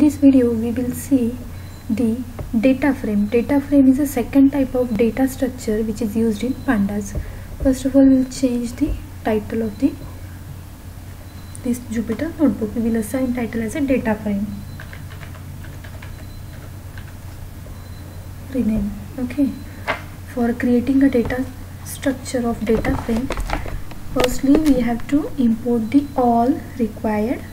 this video we will see the data frame. Data frame is a second type of data structure which is used in pandas. First of all, we will change the title of this Jupyter notebook. We will assign title as a data frame. Rename. Okay. For creating a data structure of data frame, firstly we have to import the all required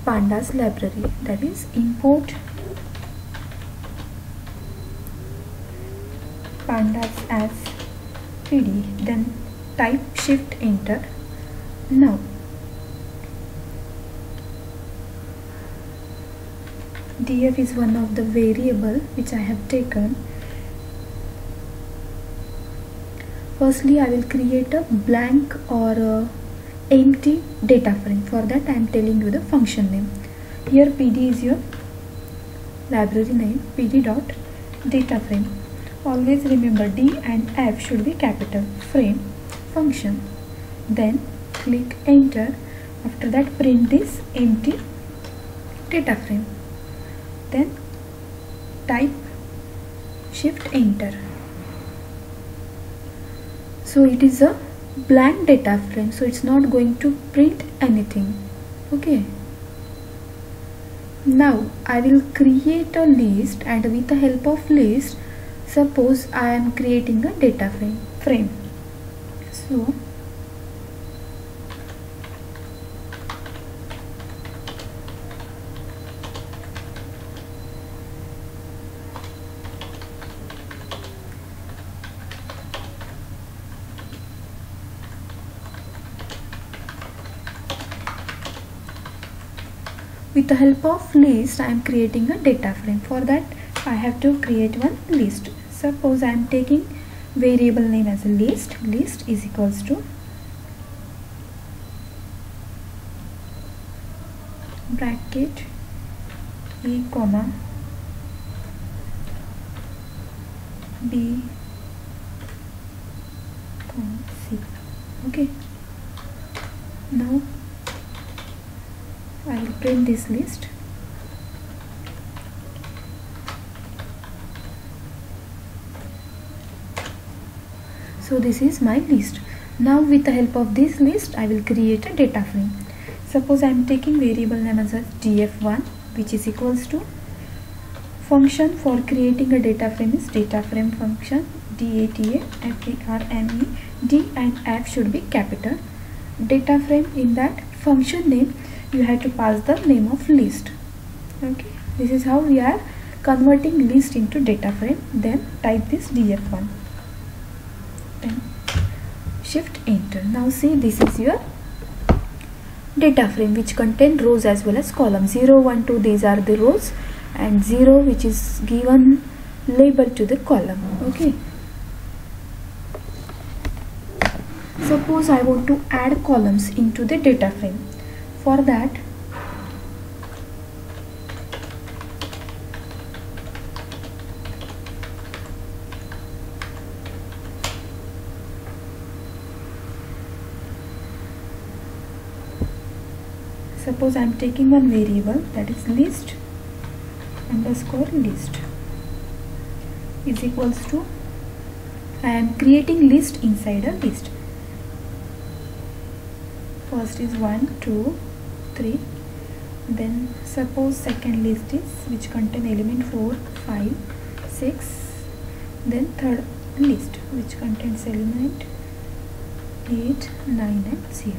pandas library, that is import pandas as pd, then type shift enter. Now df is one of the variable which I have taken. Firstly I will create a blank or a empty data frame. For that I am telling you the function name. Here pd is your library name, pd dot data frame. Always remember d and f should be capital. Frame function, then click enter. After that print this empty data frame, then type shift enter. So it is a blank data frame, so it's not going to print anything. Okay. Now I will create a list, and with the help of list, suppose I am creating a data frame. So with the help of list I am creating a data frame. For that I have to create one list. Suppose I am taking variable name as a list. List is equals to bracket a comma b comma c. Okay. Now I will print this list. So this is my list. Now with the help of this list I will create a data frame. Suppose I am taking variable name as df1, which is equals to function for creating a data frame is data frame function, data frame, d and f should be capital. Data frame, in that function name you have to pass the name of list. Okay, this is how we are converting list into data frame. Then type this df1, then shift enter. Now see, this is your data frame which contain rows as well as columns. 0, 1, 2, these are the rows, and 0 which is given label to the column. Okay. Suppose I want to add columns into the data frame. For that suppose I am taking one variable, that is list underscore list is equals to, I am creating list inside a list. First is 1, 2, 3, then suppose second list is which contain element 4, 5, 6, then third list which contains element 8, 9 and 0.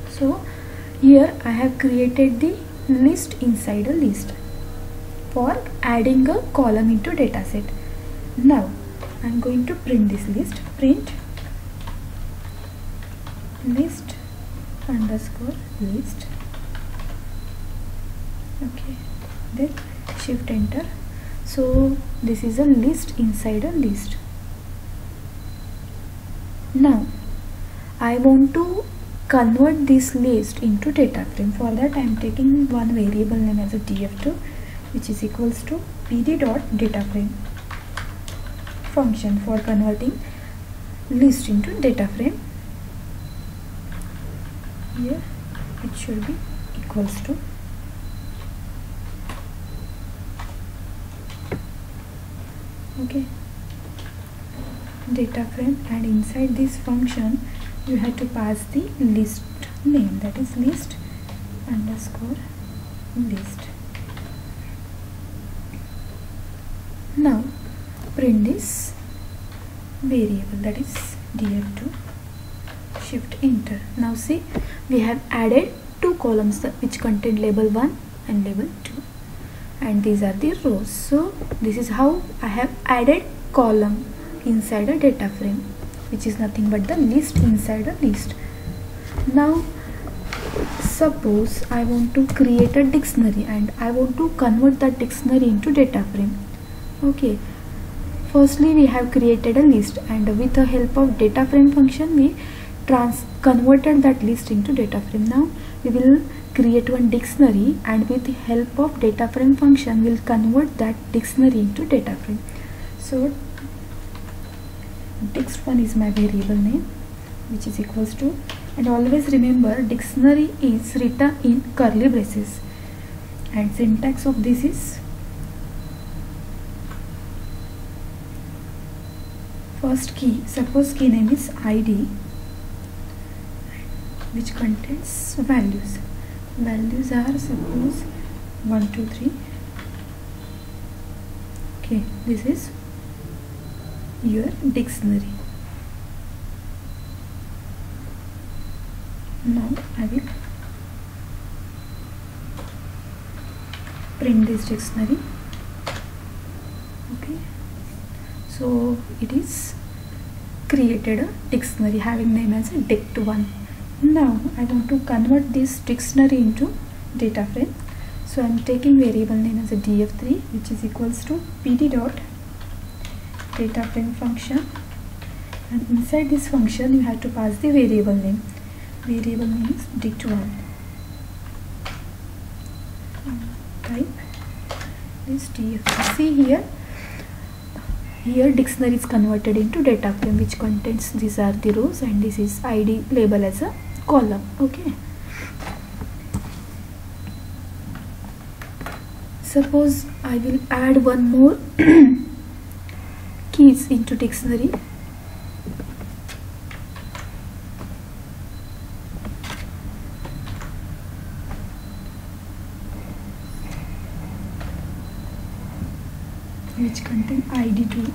So here I have created the list inside a list for adding a column into dataset. Now I am going to print this list. Print list underscore list. Okay, then shift enter. So this is a list inside a list. Now I want to convert this list into data frame. For that I am taking one variable name as a df2, which is equals to pd dot data frame function for converting list into data frame. Here it should be equals to Okay, data frame, and inside this function you have to pass the list name, that is list underscore list. Now print this variable, that is df2, shift enter. Now see, we have added two columns which contain label 1 and label 2, and these are the rows. So this is how I have added column inside a data frame, which is nothing but the list inside a list. Now suppose I want to create a dictionary and I want to convert that dictionary into data frame. Okay, firstly we have created a list, and with the help of data frame function we converted that list into data frame. Now we will create one dictionary, and with the help of data frame function we'll convert that dictionary into data frame. So dict1 is my variable name, which is equals to, and always remember dictionary is written in curly braces, and syntax of this is first key, suppose key name is id, which contains values. Values are suppose 1 2 3. Okay, this is your dictionary. Now I will print this dictionary. Okay, so it is created a dictionary having name as a dict1. Now I want to convert this dictionary into data frame, so I am taking variable name as a df3, which is equals to pd dot data frame function, and inside this function you have to pass the variable name. Variable name is dict1. Type this df3. See here dictionary is converted into data frame, which contains, these are the rows and this is id label as a column. Okay, suppose I will add one more keys into dictionary. Which contain id2,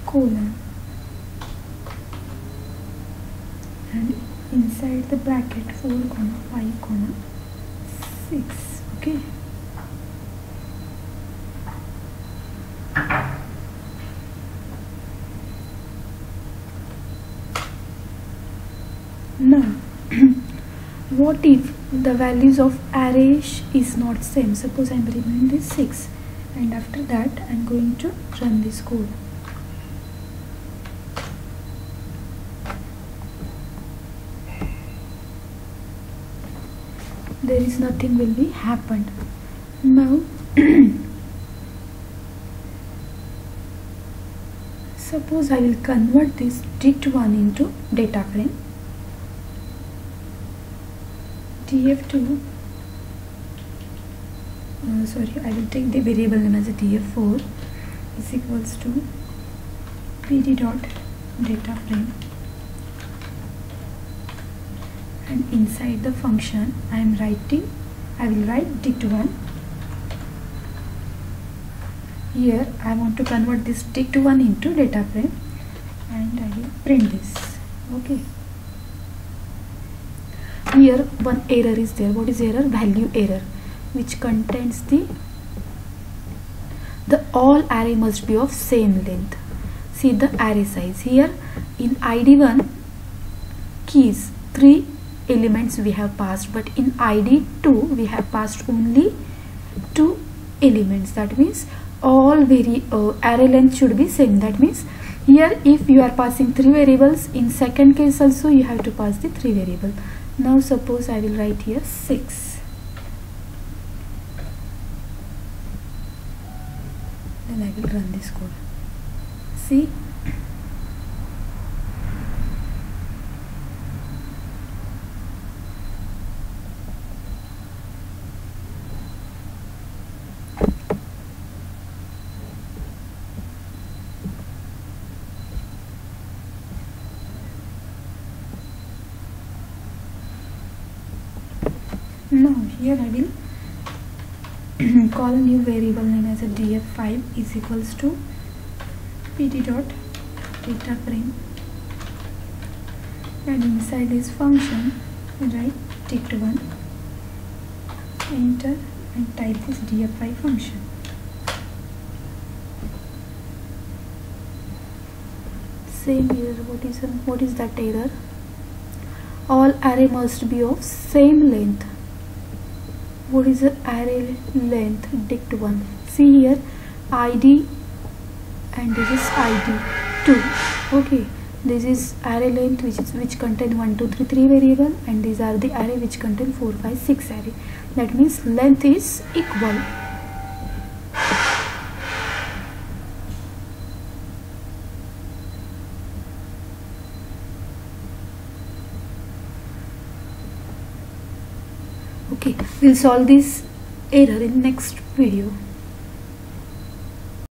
colon, and inside the bracket 4, 5, 6. Okay, now what if the values of array is not same? Suppose I am removing this 6, and after that I am going to run this code. There is nothing will be happened. Now suppose I will convert this dict1 into data frame. df2, I will take the variable name as a df4 is equals to pd dot data frame, and inside the function I will write dict1. Here I want to convert this dict1 into data frame, and I will print this. Okay, here one error is there. What is error? Value error, which contains the all array must be of same length. See the array size here. In id1 keys 3 elements we have passed, but in id2 we have passed only 2 elements. That means all array length should be same. That means here if you are passing 3 variables, in second case also you have to pass the 3 variable. Now suppose I will write here 6, then I will run this code. See, Now here I will call a new variable name as a df5 is equals to pd dot data frame, and inside this function write dict1, enter and type this df5 function. Same here, what is that error? All array must be of same length. What is the array length? dict1. See here, id and this is id2. Okay, this is array length which contain 1 2 3 3 variable, and these are the array which contain 4 5 6 array. That means length is equal. Okay, we'll solve this error in next video.